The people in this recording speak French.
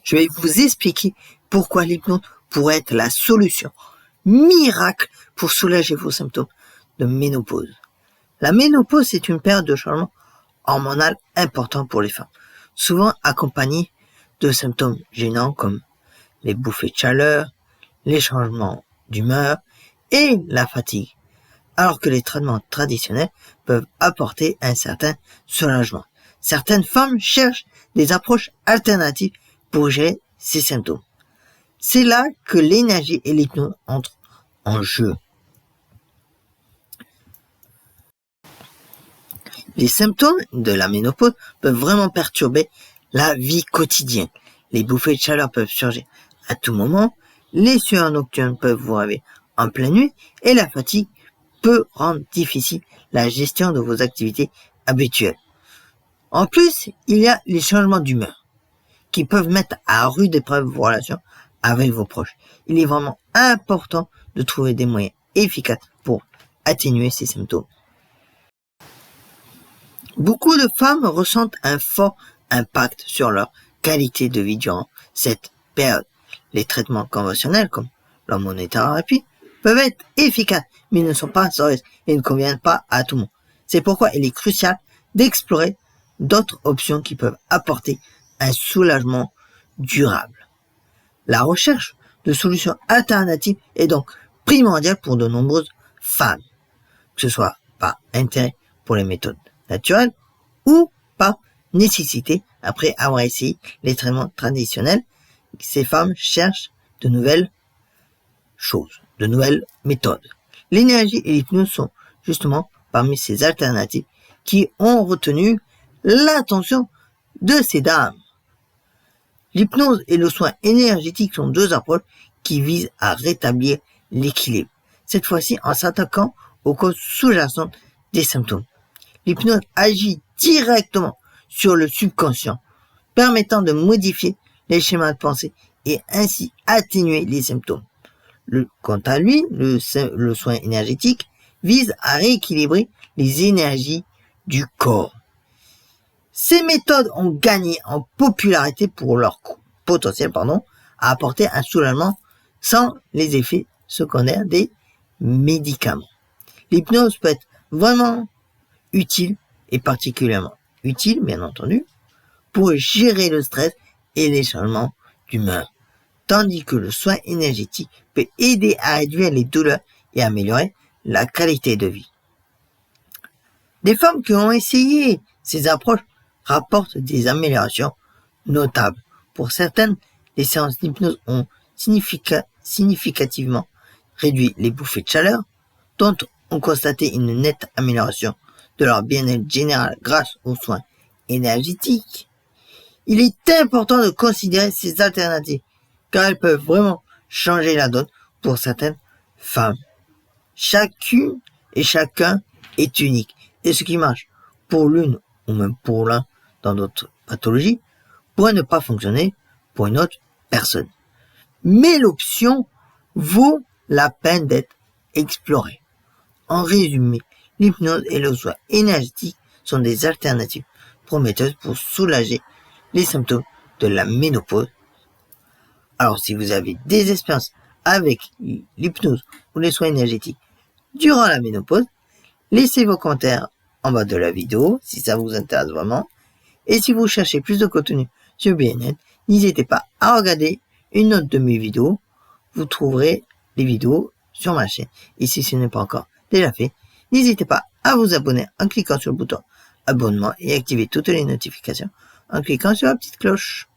je vais vous expliquer pourquoi l'hypnose pourrait être la solution miracle pour soulager vos symptômes de ménopause. La ménopause est une période de changement hormonal important pour les femmes, souvent accompagnée de symptômes gênants comme les bouffées de chaleur, les changements d'humeur et la fatigue, alors que les traitements traditionnels peuvent apporter un certain soulagement. Certaines femmes cherchent des approches alternatives pour gérer ces symptômes. C'est là que l'énergie et l'hypnose entrent en jeu. Les symptômes de la ménopause peuvent vraiment perturber la vie quotidienne. Les bouffées de chaleur peuvent surgir à tout moment, les sueurs nocturnes peuvent vous réveiller en pleine nuit et la fatigue peut rendre difficile la gestion de vos activités habituelles. En plus, il y a les changements d'humeur qui peuvent mettre à rude épreuve vos relations avec vos proches. Il est vraiment important de trouver des moyens efficaces pour atténuer ces symptômes. Beaucoup de femmes ressentent un fort impact sur leur qualité de vie durant cette période. Les traitements conventionnels comme l'hormonothérapie peuvent être efficaces, mais ne sont pas sans risque et ne conviennent pas à tout le monde. C'est pourquoi il est crucial d'explorer d'autres options qui peuvent apporter un soulagement durable. La recherche de solutions alternatives est donc primordiale pour de nombreuses femmes, que ce soit par intérêt pour les méthodes naturelles ou par nécessité après avoir essayé les traitements traditionnels. Ces femmes cherchent de nouvelles choses, de nouvelles méthodes. L'énergie et l'hypnose sont justement parmi ces alternatives qui ont retenu l'attention de ces dames. L'hypnose et le soin énergétique sont deux approches qui visent à rétablir l'équilibre, cette fois-ci en s'attaquant aux causes sous-jacentes des symptômes. L'hypnose agit directement sur le subconscient, permettant de modifier les schémas de pensée et ainsi atténuer les symptômes. Quant à lui, le soin énergétique vise à rééquilibrer les énergies du corps. Ces méthodes ont gagné en popularité pour leur potentiel à apporter un soulagement sans les effets secondaires des médicaments. L'hypnose peut être vraiment utile et particulièrement utile, bien entendu, pour gérer le stress et les changements d'humeur, tandis que le soin énergétique peut aider à réduire les douleurs et améliorer la qualité de vie. Des femmes qui ont essayé ces approches rapportent des améliorations notables. Pour certaines, les séances d'hypnose ont significativement réduit les bouffées de chaleur, d'autres ont constaté une nette amélioration de leur bien-être général grâce aux soins énergétiques. Il est important de considérer ces alternatives, car elles peuvent vraiment changer la donne pour certaines femmes. Chacune et chacun est unique, et ce qui marche pour l'une ou même pour l'un dans d'autres pathologies pourrait ne pas fonctionner pour une autre personne. Mais l'option vaut la peine d'être explorée. En résumé, l'hypnose et le soin énergétique sont des alternatives prometteuses pour soulager les symptômes de la ménopause. Alors, si vous avez des expériences avec l'hypnose ou les soins énergétiques durant la ménopause, laissez vos commentaires en bas de la vidéo si ça vous intéresse vraiment. Et si vous cherchez plus de contenu sur bien-être, n'hésitez pas à regarder une autre de mes vidéos. Vous trouverez les vidéos sur ma chaîne. Et si ce n'est pas encore déjà fait, n'hésitez pas à vous abonner en cliquant sur le bouton abonnement et activer toutes les notifications en cliquant sur la petite cloche.